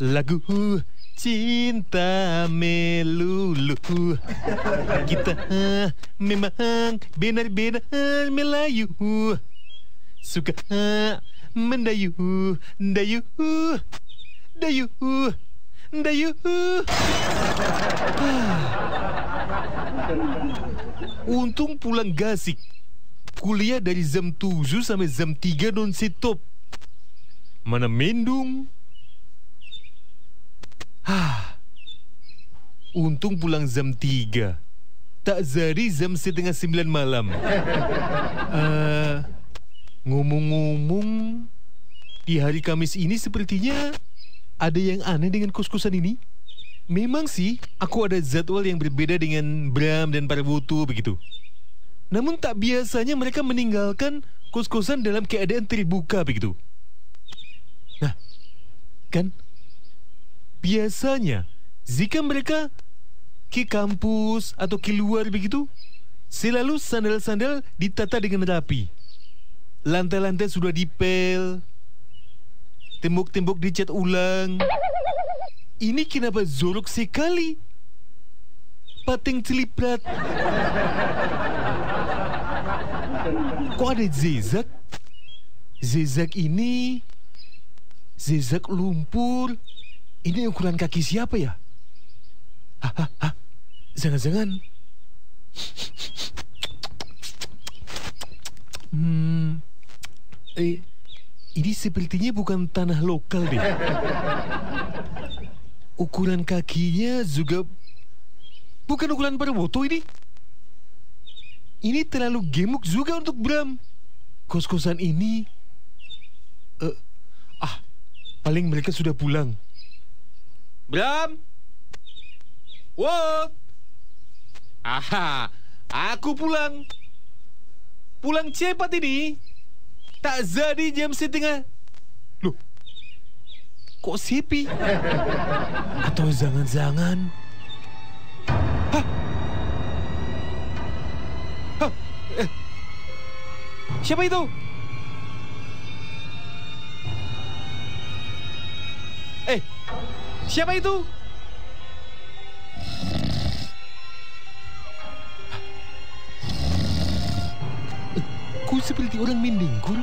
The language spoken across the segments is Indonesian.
Lagu cinta melulu. Kita memang benar-benar Melayu. Suka mendayu, dayu, dayu, dayu. Untung pulang gasik. Kuliah dari jam 7 sampai jam 3 non-stop. Mana mendung. Untung pulang jam 3. Tak jadi jam setengah 9 malam. Ngomong-ngomong, di hari Kamis ini sepertinya ada yang aneh dengan kos-kosan ini. Memang sih, aku ada jadwal yang berbeda dengan Bram dan Parwoto begitu. Namun tak biasanya mereka meninggalkan kos-kosan dalam keadaan terbuka begitu. Nah, kan? Biasanya, jika mereka ke kampus atau keluar begitu, selalu sandal-sandal ditata dengan rapi. Lantai-lantai sudah dipel, tembok-tembok dicat ulang. Ini kenapa jorok sekali? Pateng celiprat. Kok ada zigzag? Zigzag ini, zigzag lumpur. Ini ukuran kaki siapa ya? Jangan-jangan. Ini sepertinya bukan tanah lokal deh. Ukuran kakinya juga bukan ukuran Parwoto ini. Ini terlalu gemuk juga untuk Bram. Kos-kosan ini paling mereka sudah pulang. Bram? What? Aku pulang. Pulang cepat ini. Tak jadi jam setengah. Loh, kok sepi? Atau jangan-jangan siapa itu? Siapa itu? Kok seperti orang mendengkur?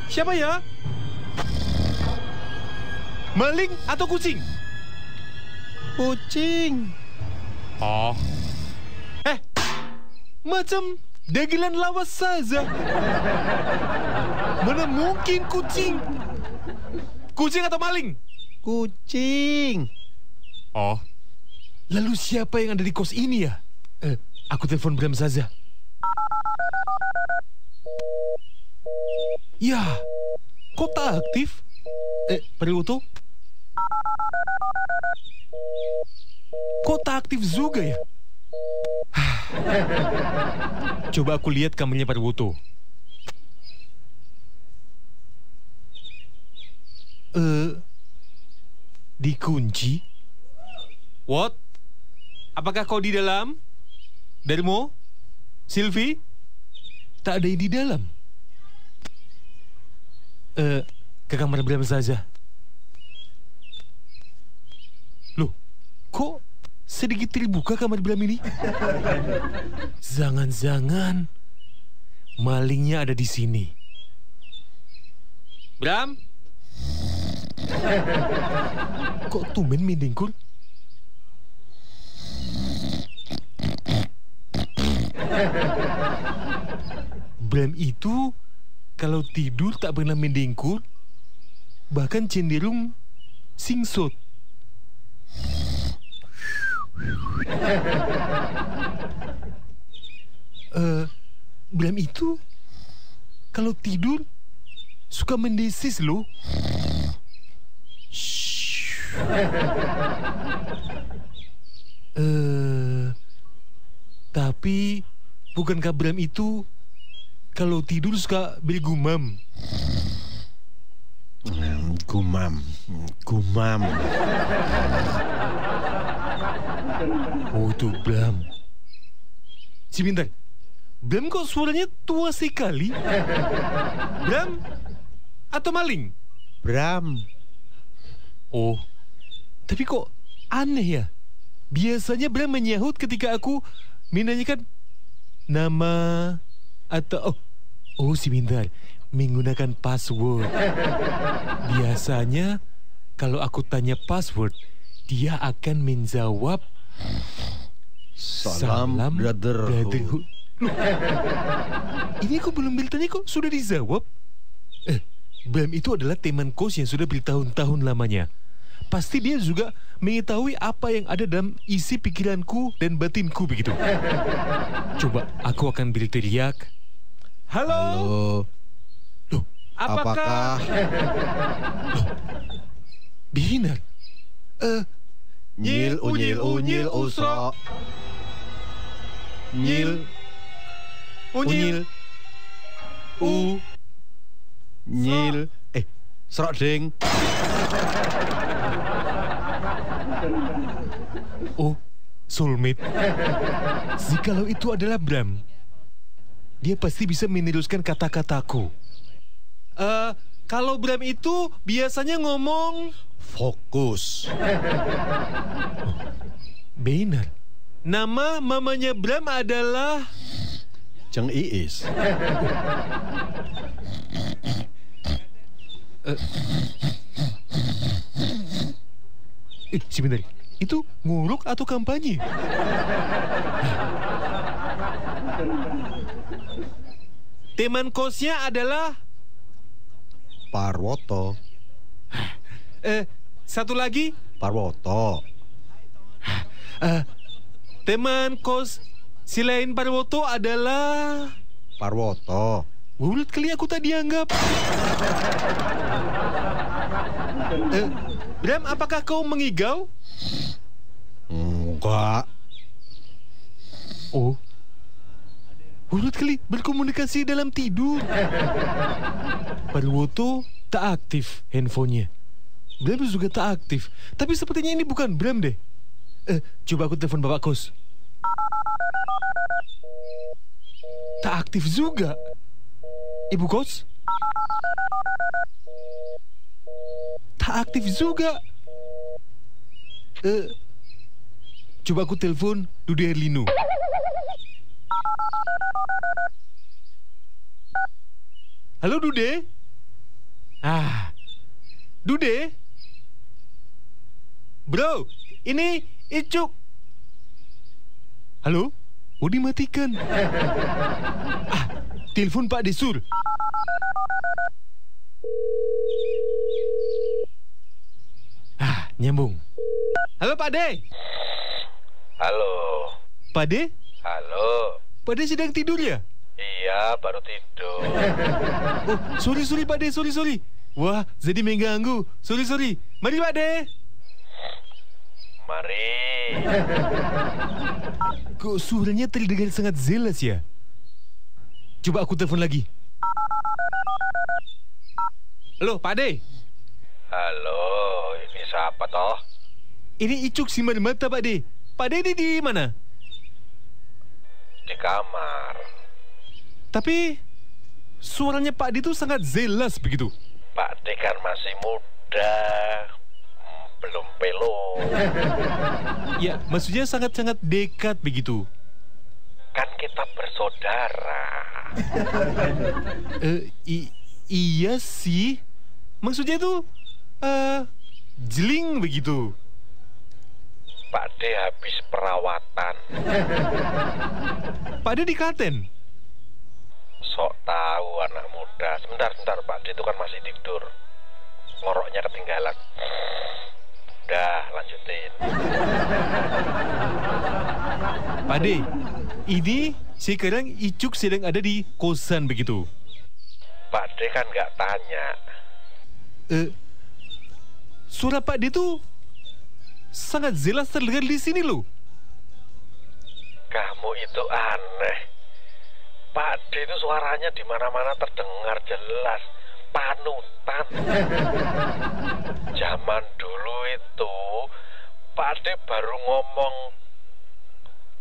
Siapa ya? Maling atau kucing? Kucing. Oh. Macam dagelan lawas saja. Mana mungkin kucing? Kucing atau maling? Kucing. Oh. Lalu siapa yang ada di kos ini ya? Aku telepon Bram saja. Ya, kok tak aktif? Parwoto? Kok tak aktif juga ya? Coba aku lihat kamarnya Parwoto. Dikunci? What? Apakah kau di dalam? Darmo? Sylvie? Tak ada yang di dalam. Ke kamar Bram saja. Loh, kok sedikit terbuka kamar Bram ini? Jangan-jangan malingnya ada di sini. Bram? Kok tumben mendengkur? Bram itu kalau tidur tak pernah mendengkur, bahkan cenderung singsot. Bram itu kalau tidur suka mendesis loh. Tapi bukankah Bram itu kalau tidur suka bergumam? Gumam. Oh, itu Bram. Sebentar. Bram kok suaranya tua sekali? Bram atau maling? Bram. Oh, tapi kok aneh ya? Biasanya Bram menyahut ketika aku menanyakan nama atau sebentar, menggunakan password. Biasanya kalau aku tanya password, dia akan menjawab Salam brotherhood. Loh, ini aku belum bertanya kok sudah dijawab. Bram itu adalah teman kos yang sudah bertahun-tahun lamanya. Pasti dia juga mengetahui apa yang ada dalam isi pikiranku dan batinku begitu. Coba aku akan berteriak. Halo. Halo. Loh, Apakah Loh, benar. Nyil unyil usra. Nyil unyil nyil serok ding. Oh, soulmate. Jikalau itu adalah Bram, dia pasti bisa meneruskan kata-kataku. Kalau Bram itu biasanya ngomong Fokus. benar. Nama mamanya Bram adalah Jeng Iis. sebentar. Itu nguruk atau kampanye? Teman kosnya adalah Parwoto. satu lagi. Parwoto. Teman kos selain Parwoto adalah Parwoto. Bulat kali aku tak dianggap. Bram, apakah kau mengigau? Enggak. Oh, bulat kali berkomunikasi dalam tidur. Parwoto tak aktif handphonenya. Bram juga tak aktif. Tapi sepertinya ini bukan Bram deh. Coba aku telepon bapak kos. Tak aktif juga. Ibu kos? Tak aktif juga. Coba aku telepon Dude Herlino. Halo Dude? Dude? Bro, ini Icuk. Halo? Oh, dimatikan. Telepon Pak Desur. Nyambung. Halo Pak De. Halo. Pak De? Halo. Pak De sedang tidur ya? Iya, baru tidur. Oh, sorry Pak De, sorry. Wah, jadi mengganggu. Sorry. Mari Pak De. Mari. Kok suaranya terdengar sangat jelas ya? Coba aku telepon lagi. Halo, Pak De. Halo, ini siapa toh? Ini Icuk Siman Mata, Pak De. Pak De ini di mana? Di kamar. Tapi suaranya Pak De itu sangat jelas begitu. Pak D kan masih muda. Belum pelo. Ya, maksudnya sangat-sangat dekat begitu. Kan kita bersaudara. Iya sih. Maksudnya itu jeling begitu. Pak D habis perawatan. Pak De di Klaten. Sok tahu anak muda. Sebentar Pak D itu kan masih tidur. Ngoroknya ketinggalan. Udah, lanjutin. Pak De, ini sekarang Icuk sedang ada di kosan begitu. Pak D kan nggak tanya. Suara Pak De itu sangat jelas terdengar di sini loh. Kamu itu aneh. Pak D itu suaranya di mana-mana terdengar jelas. Panutan. Zaman dulu itu Pak D baru ngomong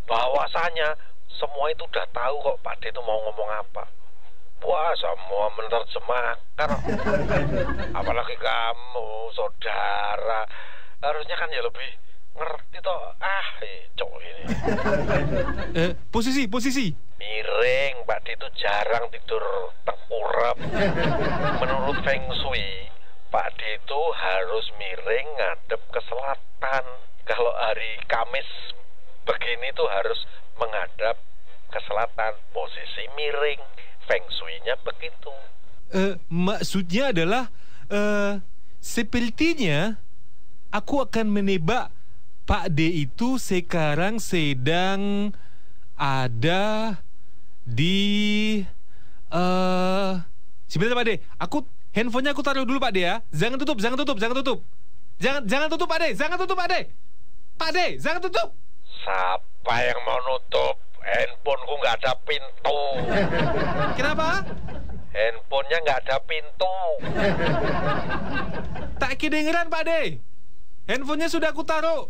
bahwasanya semua itu udah tahu kok Pak D itu mau ngomong apa. Wah, semua menerjemahkan. Apalagi kamu, saudara. Harusnya kan ya lebih ngerti toh. Cok ini. Posisi. Miring, Pak D itu jarang tidur tengkurap. Menurut Feng Shui, Pak D itu harus miring ngadep ke selatan. Kalau hari Kamis begini tuh harus menghadap ke selatan, posisi miring. Feng Shui-nya begitu. Maksudnya adalah sepertinya aku akan menebak Pak D itu sekarang sedang ada di sebentar Pak D. Handphonenya aku taruh dulu Pak D ya. Jangan tutup. Jangan tutup Pak D. Jangan tutup Pak D. Pak D, jangan tutup. Siapa yang mau nutup? Handphoneku nggak ada pintu. Kenapa? Handphonenya nggak ada pintu. Tak kedengeran Pak D. Handphonenya sudah aku taruh.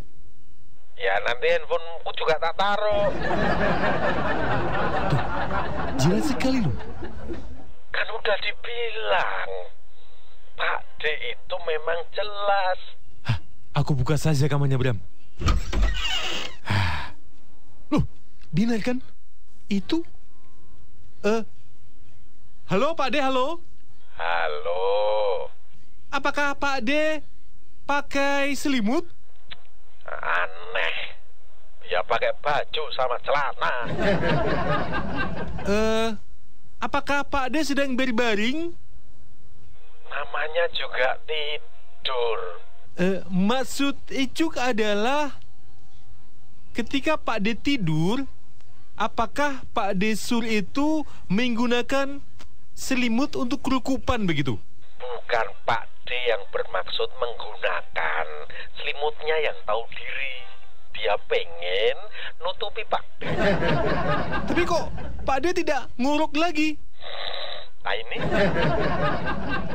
Ya nanti handphoneku juga tak taruh. Jelas sekali loh. Kan udah dibilang, Pak D itu memang jelas. Aku buka saja kamarnya Bram. Loh, benar kan? Itu halo Pak D, halo. Halo. Apakah Pak D pakai selimut? Aneh. Ya pakai baju sama celana. Apakah Pak D sedang berbaring? Namanya juga tidur. Maksud Icuk adalah ketika Pak D tidur, apakah Pak D Sur itu menggunakan selimut untuk kerukupan begitu? Bukan Pak D yang bermaksud menggunakan, selimutnya yang tahu diri. Dia pengen nutupi Pak D. Tapi kok Pak D tidak nguruk lagi? Nah ini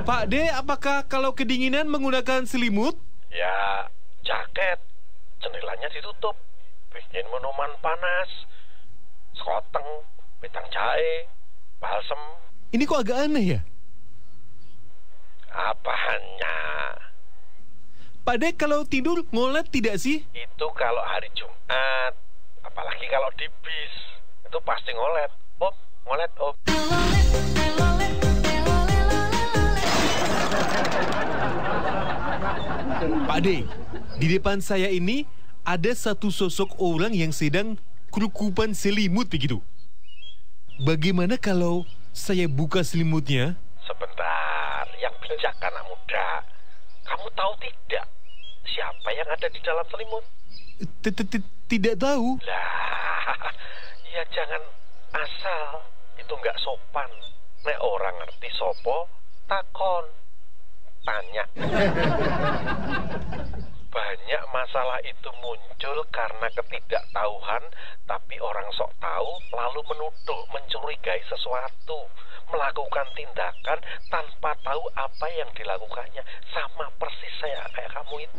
Pak D, apakah kalau kedinginan menggunakan selimut? ya jaket, jendelanya ditutup, bikin minuman panas, sekoteng, wedang jahe, balsem. Ini kok agak aneh ya? Apanya? Pak D kalau tidur ngolet tidak sih? Itu kalau hari Jumat, apalagi kalau di bis, itu pasti ngolet. Ngolet. Pak D, di depan saya ini ada satu sosok orang yang sedang kerukupan selimut begitu. Bagaimana kalau saya buka selimutnya? Sebentar, yang bijak anak muda. Kamu tahu tidak siapa yang ada di dalam selimut? Tidak tahu. Lah, ya jangan asal. Itu nggak sopan. Nek orang ngerti sopo, takon, tanya. Banyak masalah itu muncul karena ketidaktahuan, tapi orang sok tahu lalu menuduh, mencurigai sesuatu, melakukan tindakan tanpa tahu apa yang dilakukannya. Sama persis saya kayak kamu itu.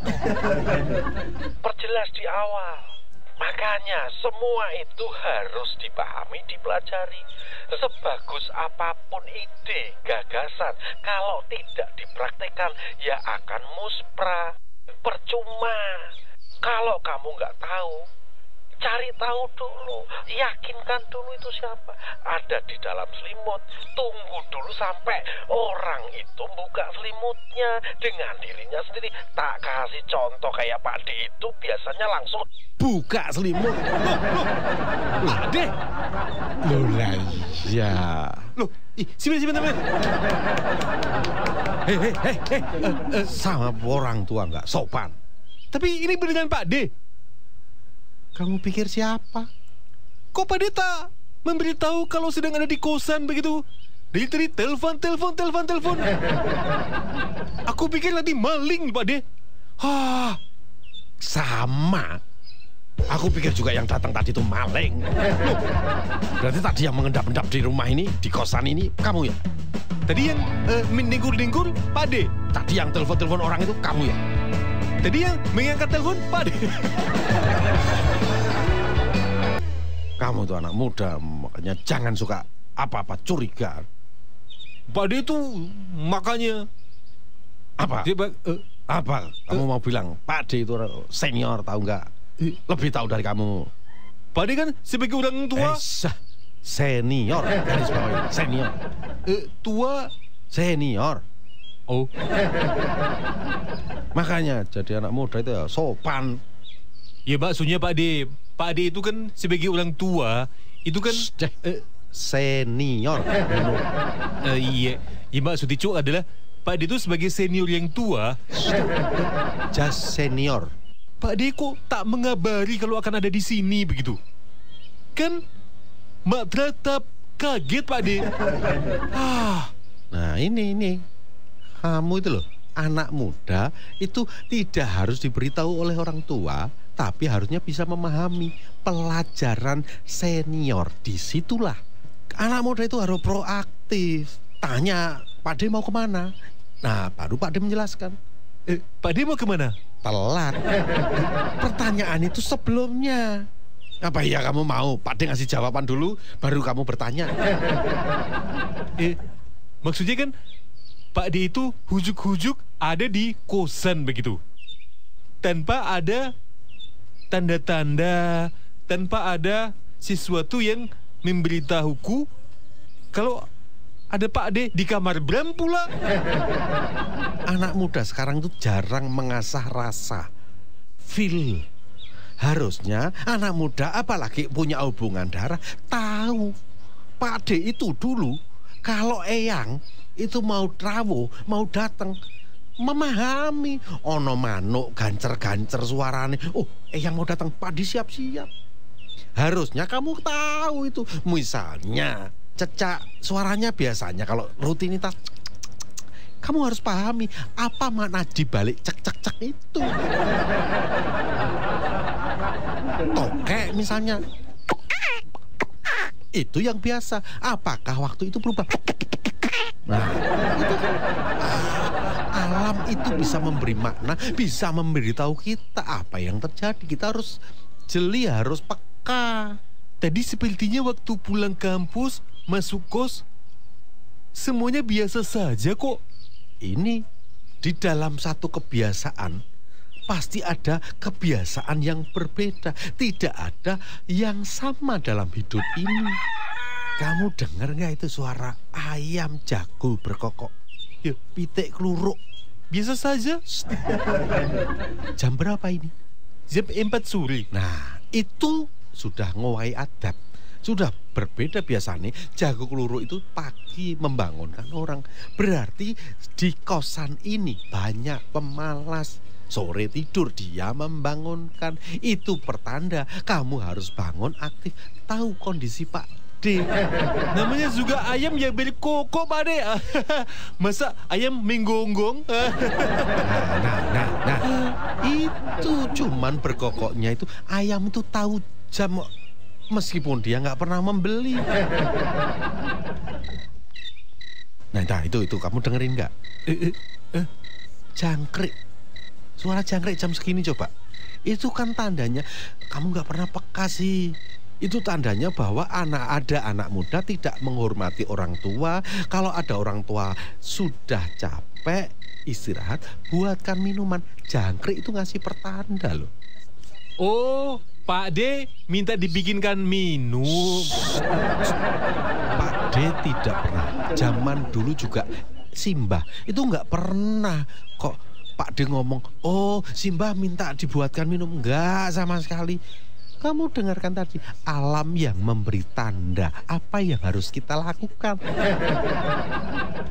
Perjelas di awal. Makanya semua itu harus dipahami, dipelajari. Sebagus apapun ide, gagasan, kalau tidak dipraktekkan ya akan muspra, percuma. Kalau kamu nggak tahu, cari tahu dulu, yakinkan dulu itu siapa. Ada di dalam selimut, tunggu dulu sampai orang itu buka selimutnya dengan dirinya sendiri. Tak kasih contoh kayak Pak D itu biasanya langsung Buka selimut. Pak D. Loh lah iya. Loh, sebentar. Hei. Sama orang tua nggak sopan. Tapi ini beneran Pak D. Kamu pikir siapa? Kok Pak D tak memberitahu kalau sedang ada di kosan begitu? Dari tadi telepon. Aku pikir tadi maling Pak D. Sama. Aku pikir juga yang datang tadi itu maling. Loh, berarti tadi yang mengendap-endap di rumah ini, di kosan ini, kamu ya? Tadi yang mendengkur-dengkur Pak D. Tadi yang telepon-telepon orang itu kamu ya? Tadi yang mengangkat telepon Pak D. Kamu tuh anak muda, makanya jangan suka apa-apa curiga. Pak De itu makanya Apa? dia Apa? Kamu mau bilang Pak De itu senior tahu nggak? Lebih tahu dari kamu. Pak De kan sebagai orang tua. Senior, garis bawahi. Senior. Tua. Senior. Oh, Makanya jadi anak muda itu ya sopan. ya maksudnya Pak De. Pak De itu kan sebagai orang tua, itu kan Senior. iya. Ya maksudnya Cuk adalah Pak De itu sebagai senior yang tua. Just senior. Pak De kok tak mengabari kalau akan ada di sini begitu? Kan Mak Pratap kaget Pak De. Nah ini kamu itu loh, anak muda itu tidak harus diberitahu oleh orang tua, tapi harusnya bisa memahami pelajaran senior. Disitulah anak muda itu harus proaktif. Tanya Pak De mau kemana? Nah baru Pak De menjelaskan. Pak De mau kemana? Telat. Pertanyaan itu sebelumnya. Apa iya kamu mau Pak De ngasih jawaban dulu baru kamu bertanya? Maksudnya kan Pak De itu hujuk-hujuk ada di kosan begitu, tanpa ada tanda-tanda, tanpa ada sesuatu yang memberitahuku kalau ada Pak De di kamar Bram pula. Anak muda sekarang tuh jarang mengasah rasa, feel. Harusnya anak muda apalagi punya hubungan darah tahu Pak De itu dulu kalau eyang itu mau rawuh, mau datang, memahami. Ono manuk gancer-gancer suarane. Oh, eyang mau datang, Pak De siap-siap. Harusnya kamu tahu itu. Misalnya cecak suaranya biasanya kalau rutinitas, kamu harus pahami apa makna dibalik cek-cek-cek itu. Tokek misalnya, itu yang biasa. Apakah waktu itu berubah? Nah, itu kan alam itu bisa memberi makna, bisa memberitahu kita apa yang terjadi. Kita harus jeli, harus peka. Tadi sepertinya waktu pulang kampus, masuk kos, semuanya biasa saja kok. Ini di dalam satu kebiasaan pasti ada kebiasaan yang berbeda. Tidak ada yang sama dalam hidup ini. Kamu dengar nggak itu suara ayam jago berkokok? Ya, pitik keluruk. biasa saja. Jam berapa ini? Jam 4 sore. Nah, itu sudah ngowahi adat. Sudah berbeda biasanya. Jago keluruk itu pagi membangunkan orang. Berarti di kosan ini banyak pemalas. Sore tidur, dia membangunkan. Itu pertanda kamu harus bangun aktif. Tahu kondisi Pak D. Namanya juga ayam ya berkokok Pak De. Masa ayam menggonggong? Nah, itu cuman berkokoknya itu. Ayam itu tahu jam meskipun dia nggak pernah membeli. Nah, itu kamu dengerin nggak? Jangkrik. Suara jangkrik jam segini coba. Itu kan tandanya kamu nggak pernah peka sih. Itu tandanya bahwa ada anak muda tidak menghormati orang tua. Kalau ada orang tua sudah capek istirahat, buatkan minuman. Jangkrik itu ngasih pertanda loh. Oh, Pak D minta dibikinkan minum. Pak D tidak pernah. Zaman dulu juga Simbah itu nggak pernah kok Pak D ngomong, oh Simbah minta dibuatkan minum. Enggak sama sekali. Kamu dengarkan tadi, alam yang memberi tanda apa yang harus kita lakukan.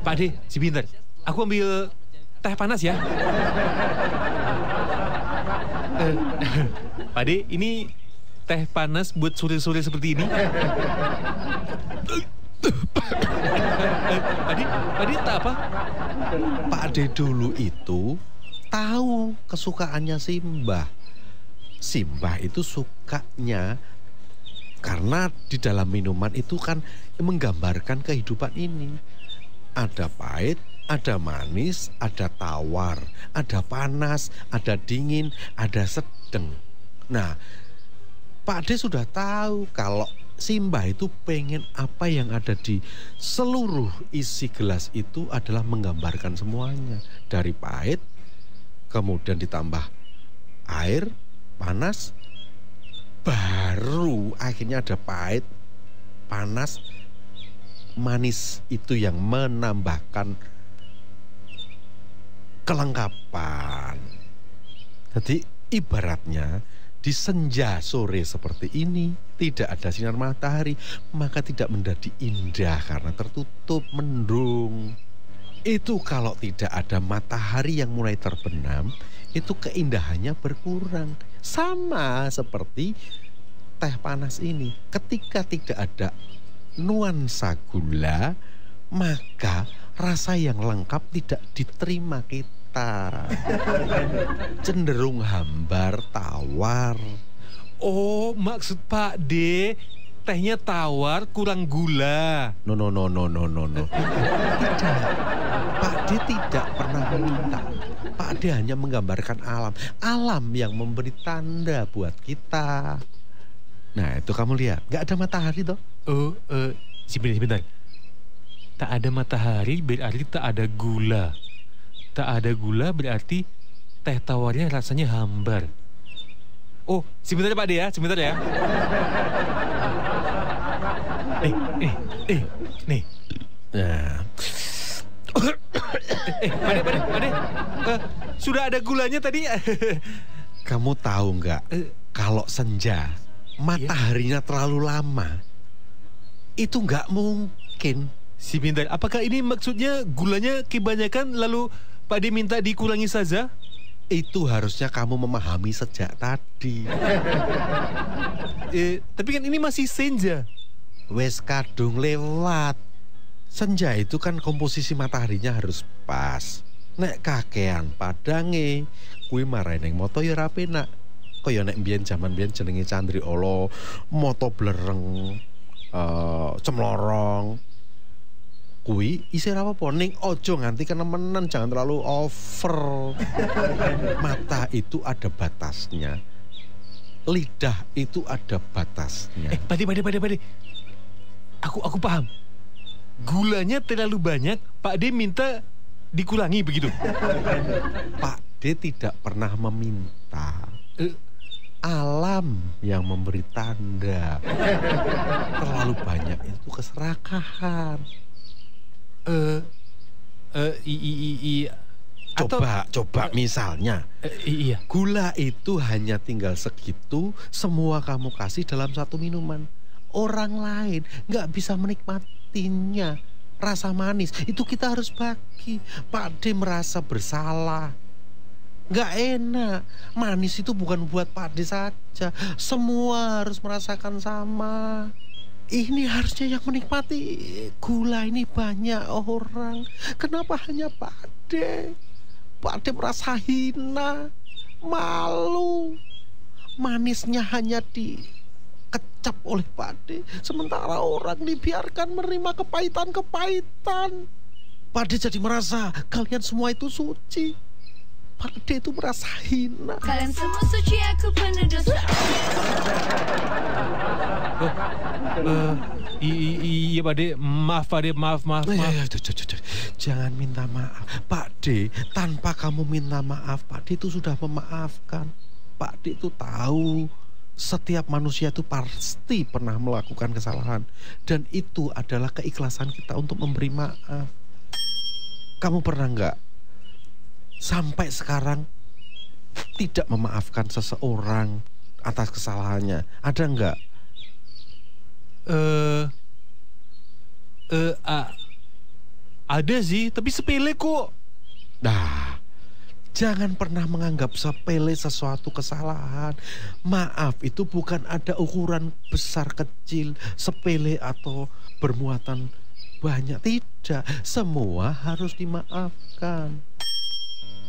Pak D, sebentar. Aku ambil teh panas ya. Pak D, ini teh panas buat sore-sore seperti ini. Pak D tak apa? Pak D dulu itu tahu kesukaannya Simbah. Simbah itu sukanya karena di dalam minuman itu kan menggambarkan kehidupan ini. Ada pahit, ada manis, ada tawar, ada panas, ada dingin, ada sedang. Nah, Pak D sudah tahu kalau Simbah itu pengen apa yang ada di seluruh isi gelas itu adalah menggambarkan semuanya. Dari pahit, kemudian ditambah air, panas, baru akhirnya ada pahit, panas, manis itu yang menambahkan kelengkapan. Jadi ibaratnya di senja sore seperti ini tidak ada sinar matahari, maka tidak menjadi indah karena tertutup mendung. Itu kalau tidak ada matahari yang mulai terbenam, itu keindahannya berkurang. Sama seperti teh panas ini, ketika tidak ada nuansa gula, maka rasa yang lengkap tidak diterima kita. Cenderung hambar, tawar. Oh, maksud Pak D, tehnya tawar kurang gula. No. Tidak. Pak D tidak pernah meminta. Pak D hanya menggambarkan alam. Alam yang memberi tanda buat kita. Nah, itu kamu lihat, nggak ada matahari toh? Oh, sebentar. Tak ada matahari berarti tak ada gula. Tak ada gula berarti teh tawarnya rasanya hambar. Oh, sebentar Pak D ya, sebentar ya. Nih. Nah. Pak D. Sudah ada gulanya tadi. Kamu tahu nggak, kalau senja mataharinya terlalu lama, itu nggak mungkin. Sebentar, apakah ini maksudnya gulanya kebanyakan lalu Pak D minta dikurangi saja? Itu harusnya kamu memahami sejak tadi. Tapi kan ini masih senja. Wes kadung lewat. Senja itu kan komposisi mataharinya harus pas. Nek kakean padange, kuwi marahin yang moto ya rapi nak. Kaya nek mbiyen jaman mbiyen jenenge Candri Olo, moto blereng, cemlorong. Kui isi apa ning ojo nganti kenemenan, jangan terlalu over. Mata itu ada batasnya, lidah itu ada batasnya. Pak D. Aku paham. Gulanya terlalu banyak, Pak D minta dikurangi begitu. Pak D tidak pernah meminta. Alam yang memberi tanda. Terlalu banyak itu keserakahan. Coba misalnya, Iya. gula itu hanya tinggal segitu, semua kamu kasih dalam satu minuman. Orang lain nggak bisa menikmatinya. Rasa manis itu kita harus bagi. Pak D merasa bersalah, nggak enak. Manis itu bukan buat Pak D saja, semua harus merasakan sama. Ini harusnya yang menikmati gula ini banyak orang. Kenapa hanya Pak D? Pak D merasa hina, malu. Manisnya hanya dikecap oleh Pak D, sementara orang dibiarkan menerima kepahitan-kepahitan. Pak D jadi merasa kalian semua itu suci. Pak D itu merasa hina. Kalian semua suci, aku penuh dosa. Iya Pak D, maaf Pak D, maaf. Jangan minta maaf Pak D. Tanpa kamu minta maaf, Pak D itu sudah memaafkan. Pak D itu tahu setiap manusia itu pasti pernah melakukan kesalahan, dan itu adalah keikhlasan kita untuk memberi maaf. Kamu pernah nggak sampai sekarang tidak memaafkan seseorang atas kesalahannya? Ada nggak? Ada sih, tapi sepele kok. Nah, jangan pernah menganggap sepele sesuatu kesalahan. Maaf itu bukan ada ukuran besar kecil, sepele atau bermuatan banyak. Tidak, semua harus dimaafkan.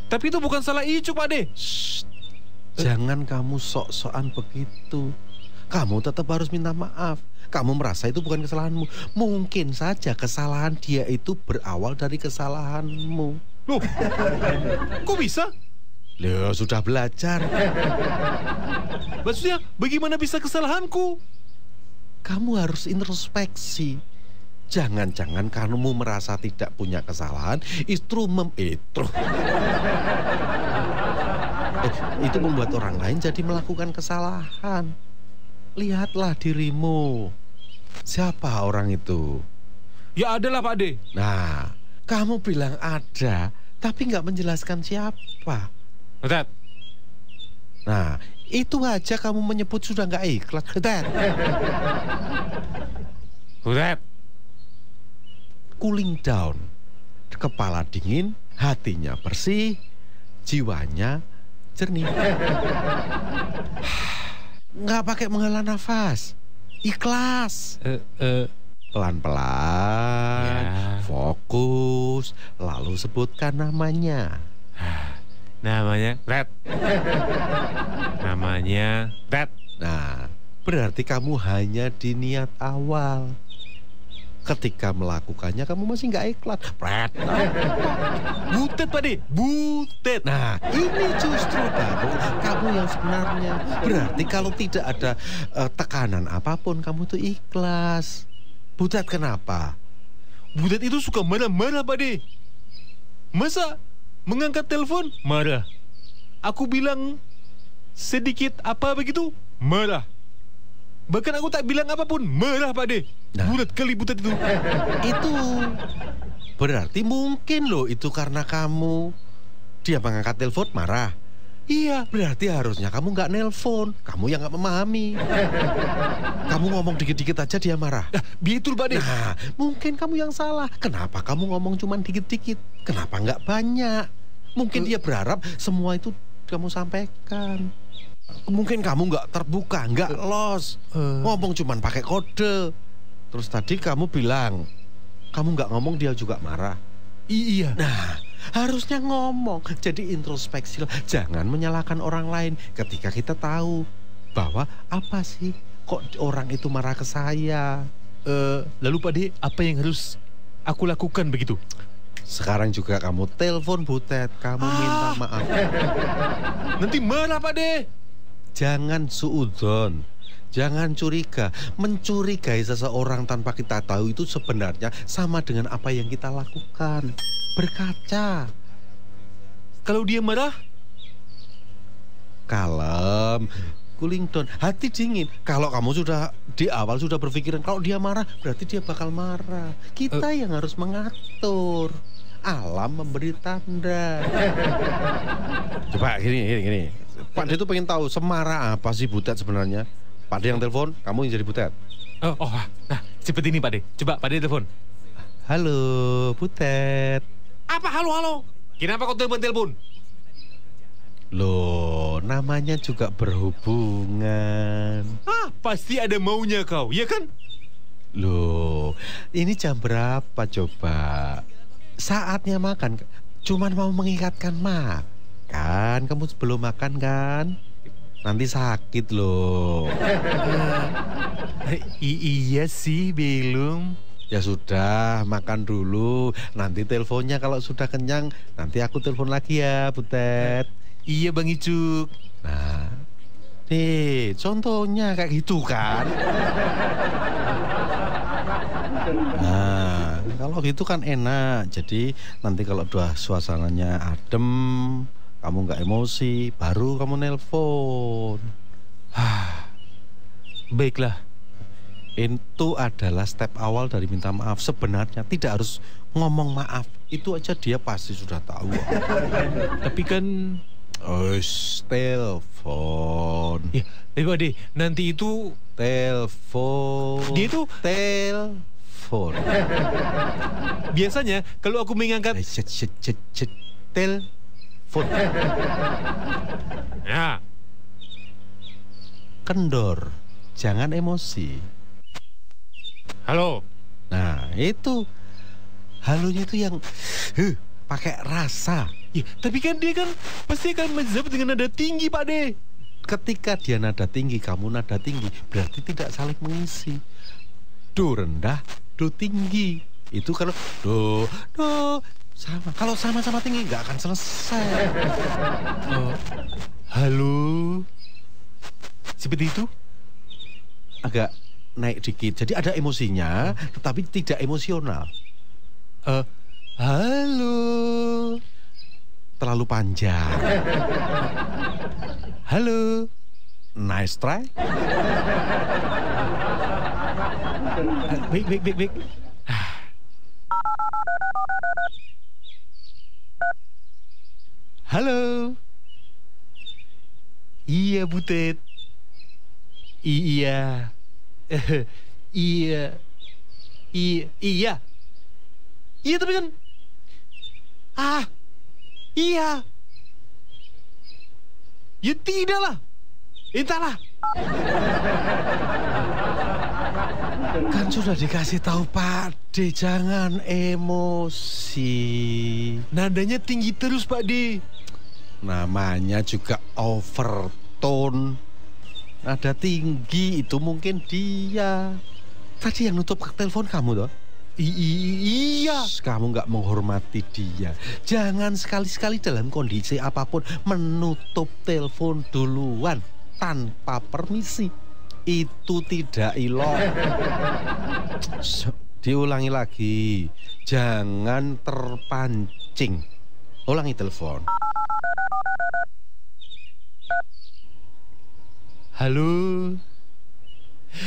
Tapi itu bukan salah Icu Pak D. Jangan kamu sok-sokan begitu. Kamu tetap harus minta maaf. Kamu merasa itu bukan kesalahanmu. Mungkin saja kesalahan dia itu berawal dari kesalahanmu. Loh, kok bisa? Loh, sudah belajar. Maksudnya bagaimana bisa kesalahanku? kamu harus introspeksi. Jangan-jangan kamu merasa tidak punya kesalahan, itu membuat orang lain jadi melakukan kesalahan. Lihatlah dirimu. Siapa orang itu? Ya adalah Pak De. Nah, kamu bilang ada, tapi nggak menjelaskan siapa. Butet. Nah, itu aja kamu menyebut sudah nggak ikhlas. Butet. Cooling down. Kepala dingin, hatinya bersih, jiwanya jernih. Nggak pakai menghela nafas. Ikhlas. Pelan-pelan, Ya. fokus, lalu sebutkan namanya. Namanya Red. Namanya Red. Nah, berarti kamu hanya di niat awal. Ketika melakukannya kamu masih nggak ikhlas. Pret. Butet Pak De. Butet. Nah, ini justru baru kamu yang sebenarnya. Berarti kalau tidak ada tekanan apapun kamu tuh ikhlas. Butet kenapa? Butet itu suka marah-marah Pak De. Masa mengangkat telepon marah. Aku bilang sedikit apa begitu marah. Bahkan aku tak bilang apapun marah Pak De. Nah. Butet kali butet itu. Itu berarti mungkin loh itu karena kamu. Dia mengangkat telepon marah. Iya, berarti harusnya kamu nggak nelpon. Kamu yang nggak memahami. Kamu ngomong dikit-dikit aja dia marah. Betul Pak De. Nah, mungkin kamu yang salah. Kenapa kamu ngomong cuma dikit-dikit? Kenapa nggak banyak? Mungkin dia berharap semua itu kamu sampaikan. Mungkin kamu nggak terbuka, nggak los. Ngomong cuma pakai kode. Terus tadi kamu bilang, kamu nggak ngomong dia juga marah. Iya. Nah, harusnya ngomong. Jadi introspeksi. Jangan menyalahkan orang lain ketika kita tahu bahwa apa sih kok orang itu marah ke saya. Lalu Pak De, apa yang harus aku lakukan begitu? Sekarang juga kamu telepon Butet, kamu minta maaf. Nanti marah Pak De. Jangan suudzon, jangan curiga. Mencurigai seseorang tanpa kita tahu itu sebenarnya sama dengan apa yang kita lakukan. Berkaca. Kalau dia marah, Kalem, cooling down, hati dingin. Kalau kamu sudah di awal sudah berpikiran kalau dia marah, berarti dia bakal marah. Kita yang harus mengatur. Alam memberi tanda. Coba gini. Pak D itu pengen tahu semarah apa sih Butet sebenarnya. Pak D yang telepon, kamu yang jadi Butet. Nah seperti ini Pak De. Coba Pak De telepon. Halo, Butet. Apa halo? Kenapa kau telepon? Loh, namanya juga berhubungan. Pasti ada maunya kau, ya kan? Loh, ini jam berapa coba? Saatnya makan. Cuman mau mengingatkan makan. Kamu belum makan kan? Nanti sakit loh. Iya sih, belum. Ya sudah, makan dulu. Nanti teleponnya kalau sudah kenyang, nanti aku telepon lagi ya, Butet. Iya Bang Icuk. Nah, nih contohnya kayak gitu kan. Nah, kalau gitu kan enak. Jadi nanti kalau udah suasananya adem, kamu nggak emosi, baru kamu nelpon. Baiklah. Itu adalah step awal dari minta maaf. Sebenarnya tidak harus ngomong maaf. Itu aja dia pasti sudah tahu. Tapi kan telepon. ya, Pak De, nanti itu Telepon. dia itu Telepon. biasanya kalau aku mengangkat Telepon. ya, Kendor. Jangan emosi. halo. Nah, itu halonya itu yang pakai rasa. Ya, tapi kan dia kan pasti akan menjawab dengan nada tinggi Pak De. Ketika dia nada tinggi, kamu nada tinggi, berarti tidak saling mengisi. Do rendah, do tinggi. Itu kalau do sama. Kalau sama-sama tinggi nggak akan selesai. Halo. Seperti itu? Agak naik dikit. Jadi ada emosinya, tetapi tidak emosional. Halo. Terlalu panjang. Halo. Nice try. Baik. Halo. Iya, Butet. Iya. Iya. Iya, tapi kan iya. Ya tidak lah. Entahlah. Kan sudah dikasih tahu Pak D, jangan emosi. Nadanya tinggi terus, Pak D. Namanya juga overtone. Nada tinggi itu mungkin dia. Tadi yang nutup telepon kamu toh? Iya. Kamu nggak menghormati dia. Jangan sekali-sekali dalam kondisi apapun menutup telepon duluan tanpa permisi. Itu tidak elok. Diulangi lagi. Jangan terpancing. Ulangi telepon. Halo.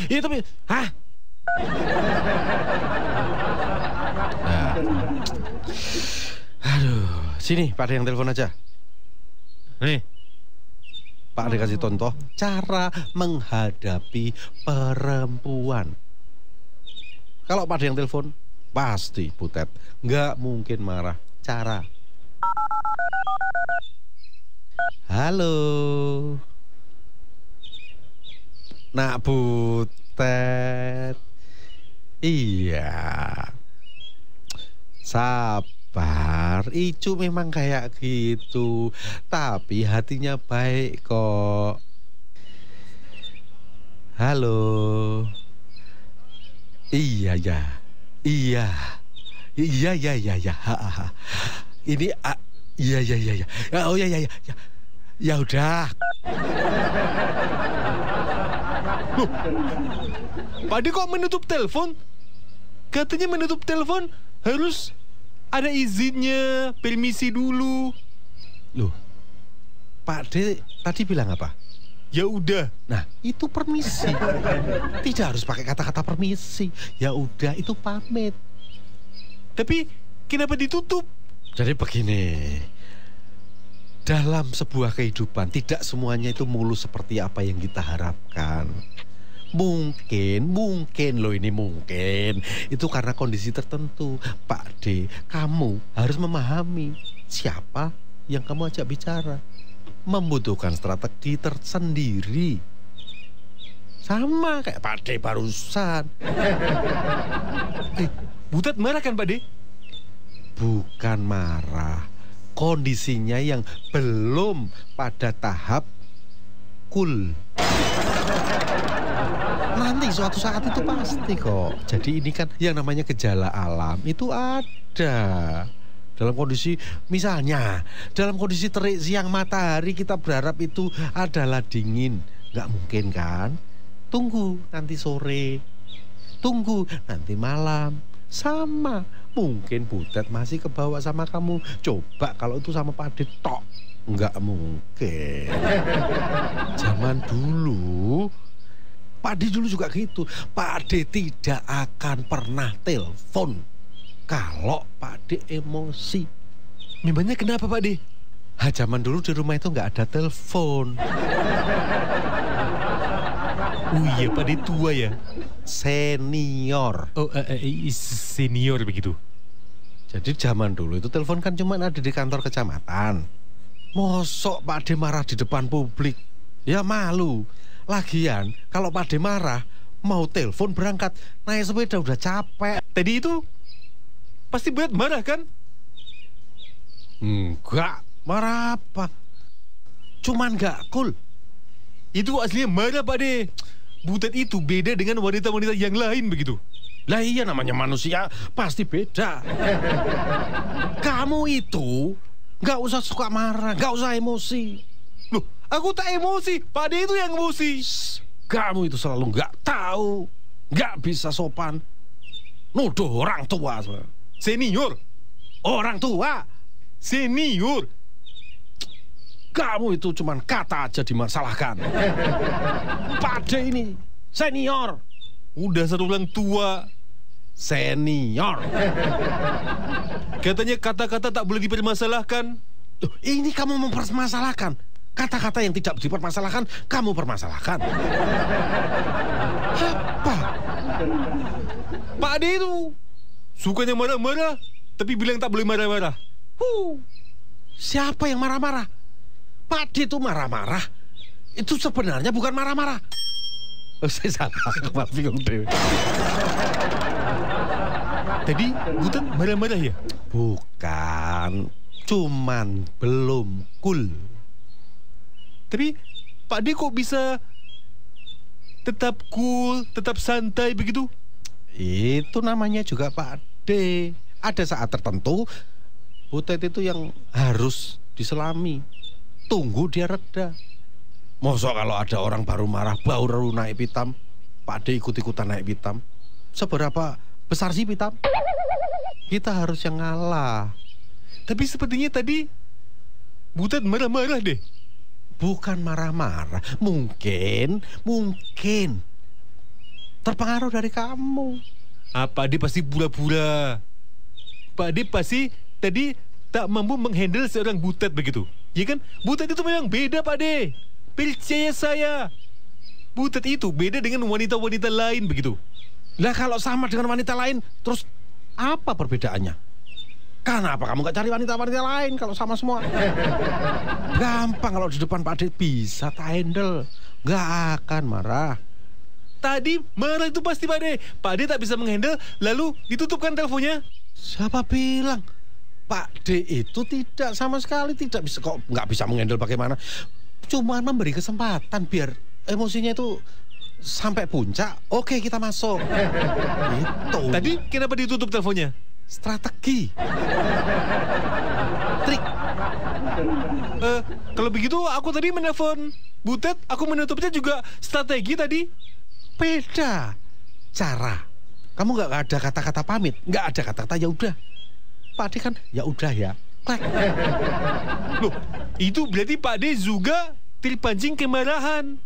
Iya, tapi Nah. Aduh, sini Pak D yang telepon aja. nih. Pak D kasih contoh cara menghadapi perempuan. Kalau Pak D yang telepon, pasti Butet nggak mungkin marah. Cara. Halo. Nak Butet. Iya. Sabar. Icu memang kayak gitu. Tapi hatinya baik kok. Halo. Iya ya. Iya. Iya. Ini iya. Oh ya. Ya udah. Pak D kok menutup telepon? Katanya menutup telepon harus ada izinnya, permisi dulu. Loh, Pak D tadi bilang apa? Ya udah. Nah, itu permisi. Tidak harus pakai kata-kata permisi. Ya udah, itu pamit. Tapi kenapa ditutup? Jadi begini. Dalam sebuah kehidupan tidak semuanya itu mulus seperti apa yang kita harapkan. Mungkin loh, ini mungkin itu karena kondisi tertentu. Pak D, kamu harus memahami siapa yang kamu ajak bicara. Membutuhkan strategi tersendiri. Sama kayak Pak D barusan. Butet marah kan, Pak D? Bukan marah. Kondisinya yang belum pada tahap cool. Nanti suatu saat itu pasti kok. Jadi ini kan yang namanya gejala alam itu ada. Dalam kondisi, misalnya dalam kondisi terik siang matahari kita berharap itu adalah dingin. Nggak mungkin kan? Tunggu nanti sore. Tunggu nanti malam. Sama. Mungkin Butet masih kebawa sama kamu. Coba kalau itu sama Pak D tok. Nggak mungkin. Zaman dulu Pak D dulu juga gitu. Pak D tidak akan pernah telepon kalau Pak D emosi. Memangnya kenapa, Pak D? Zaman dulu di rumah itu nggak ada telepon. Oh iya, Pak D tua ya? Senior. Oh, senior begitu. Jadi zaman dulu itu telepon kan cuma ada di kantor kecamatan. Mosok Pak D marah di depan publik? Ya malu. Lagian kalau Pak D marah, mau telepon berangkat, naik sepeda udah capek. Tadi itu pasti Butet marah kan? Enggak, marah apa? Cuman nggak cool. Itu aslinya marah, Pak D. Butet itu beda dengan wanita-wanita yang lain begitu. Lah iya, namanya manusia pasti beda. Kamu itu nggak usah suka marah, nggak usah emosi. Loh, aku tak emosi, Pak D itu yang emosi. Kamu itu selalu nggak tahu. Nggak bisa sopan. Nuduh orang tua. Senior. Orang tua. Senior. Kamu itu cuman kata aja dimasalahkan. Pak D ini senior. Udah satu orang tua. Senior. Katanya kata-kata tak boleh dipermasalahkan. Loh, ini kamu mempermasalahkan. Kata-kata yang tidak dipermasalahkan, kamu permasalahkan. Apa? Pak Ade itu sukanya marah-marah, tapi bilang tak boleh marah-marah. Siapa yang marah-marah? Pak D itu marah-marah. Itu sebenarnya bukan marah-marah. Oh, saya salah. Aku malah bingung deh. Tadi Butet marah-marah ya? Bukan. Cuman belum cool. Tapi Pak D kok bisa tetap cool, tetap santai begitu? Itu namanya juga Pak D. Ada saat tertentu Butet itu yang harus diselami. Tunggu dia reda. Masa kalau ada orang baru marah baru naik pitam, Pak D ikut-ikutan naik pitam. Seberapa besar sih pitam? Kita harus yang ngalah. Tapi sepertinya tadi Butet marah-marah deh. Bukan marah-marah, mungkin terpengaruh dari kamu. Pak D pasti pura-pura. Pak D pasti tadi tak mampu menghandle seorang Butet begitu. Ya kan? Butet itu memang beda Pak D. Percaya saya. Butet itu beda dengan wanita-wanita lain begitu. Lah kalau sama dengan wanita lain, terus apa perbedaannya? Kenapa kamu gak cari wanita-wanita lain kalau sama semua? Gampang kalau di depan Pak D bisa tak handle. Gak akan marah. Tadi marah itu pasti Pak D. Pak D tak bisa menghandle, lalu ditutupkan teleponnya. Siapa bilang? Pak D itu tidak sama sekali tidak bisa, kok nggak bisa menghandle bagaimana? Cuma memberi kesempatan biar emosinya itu sampai puncak. Oke, kita masuk. Itu. Tadi kenapa ditutup teleponnya? Strategi. Trik. Kalau begitu aku tadi menelpon Butet, aku menutupnya juga strategi tadi. Beda cara. Kamu nggak ada kata-kata pamit, nggak ada kata-kata ya udah. Pak D kan ya udah ya. Klek. Loh, itu berarti Pak D juga terpancing kemarahan.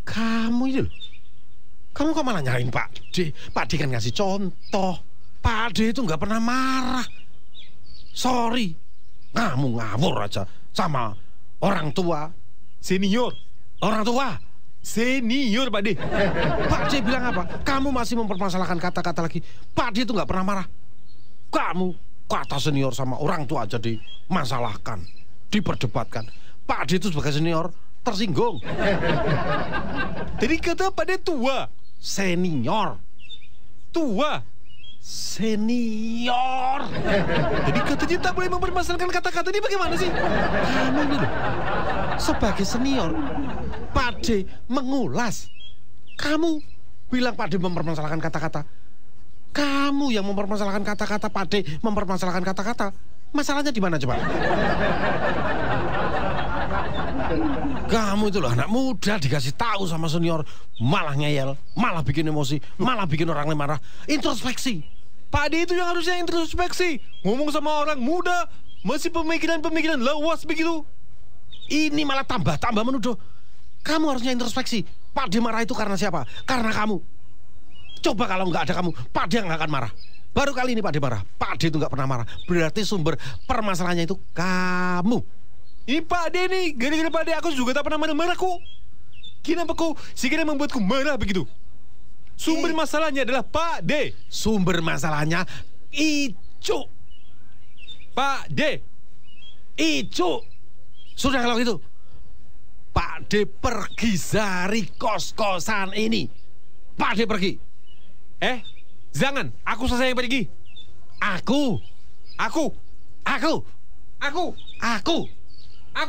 Kamu ini loh. Kamu kok malah nyalain Pak D? Pak D kan ngasih contoh. Pak D itu nggak pernah marah. Sorry, kamu ngawur aja sama orang tua. Senior. Orang tua. Senior Pak D. Pak D bilang apa? Kamu masih mempermasalahkan kata-kata lagi. Pak D itu nggak pernah marah. Kamu kata senior sama orang tua aja dimasalahkan, diperdebatkan. Pak D itu sebagai senior tersinggung. Tadi kata Pak D tua. Senior. Tua. Senior. Jadi katanya tak boleh mempermasalahkan kata-kata ini, bagaimana sih? Kamu ini loh, sebagai senior, Pak D mengulas. Kamu bilang Pak D mempermasalahkan kata-kata. Kamu yang mempermasalahkan kata-kata, Pak D mempermasalahkan kata-kata. Masalahnya di mana coba? Kamu itu loh anak muda dikasih tahu sama senior, malah ngeyel, malah bikin emosi, malah bikin orang lain marah. Introspeksi. Pak D itu yang harusnya introspeksi. Ngomong sama orang muda, masih pemikiran-pemikiran lawas begitu. Ini malah tambah menuduh. Kamu harusnya introspeksi. Pak D marah itu karena siapa? Karena kamu. Coba kalau nggak ada kamu, Pak D nggak akan marah. Baru kali ini Pak D marah. Pak D itu nggak pernah marah. Berarti sumber permasalahannya itu kamu. Ini Pak D nih, gara-gara Pak D aku juga tak pernah marah-marah kok. Kenapa kau sekiranya membuatku marah begitu? Sumber masalahnya adalah Pak D. Sumber masalahnya Icu. Pak D. Icu. Sudah kalau gitu, Pak D pergi dari kos-kosan ini. Pak D pergi. Jangan, aku saja yang pergi. Aku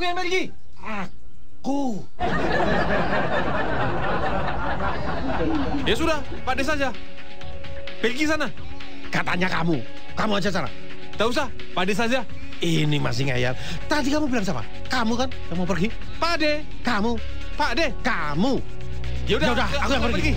yang pergi. Ya sudah, Pak D saja. Pergi sana. Katanya kamu aja sana. Tak usah, Pak D saja. Ini masih ngeyel. Tadi kamu bilang siapa? Kamu kan yang mau pergi? Pak D. Kamu. Pak D. Kamu. Ya udah, aku yang pergi.